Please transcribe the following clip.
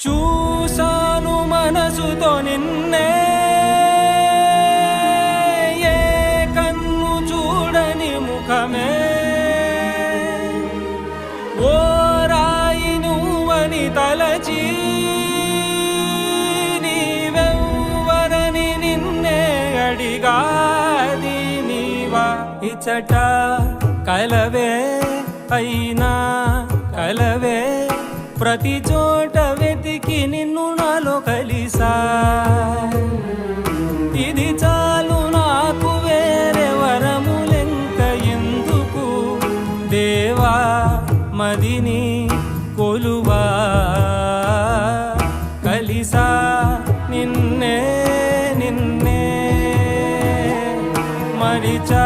చూసాను మనసుతో నిన్నే, ఏ కన్ను చూడని ముఖమే, ఓ రాయి నువ్వని తలచి నీవెవ్వరని నిన్నే అడిగాది నీవా. ఇచ్చట కలవే అయినా కలవే, ప్రతి చోట వెతికి నిన్ను నాలో కలిసా. ఇది చాలు నాకు, వేరే వరములెంక ఎందుకు దేవా, మదిని కొలువా. కలిసా నిన్నే నిన్నే మరిచా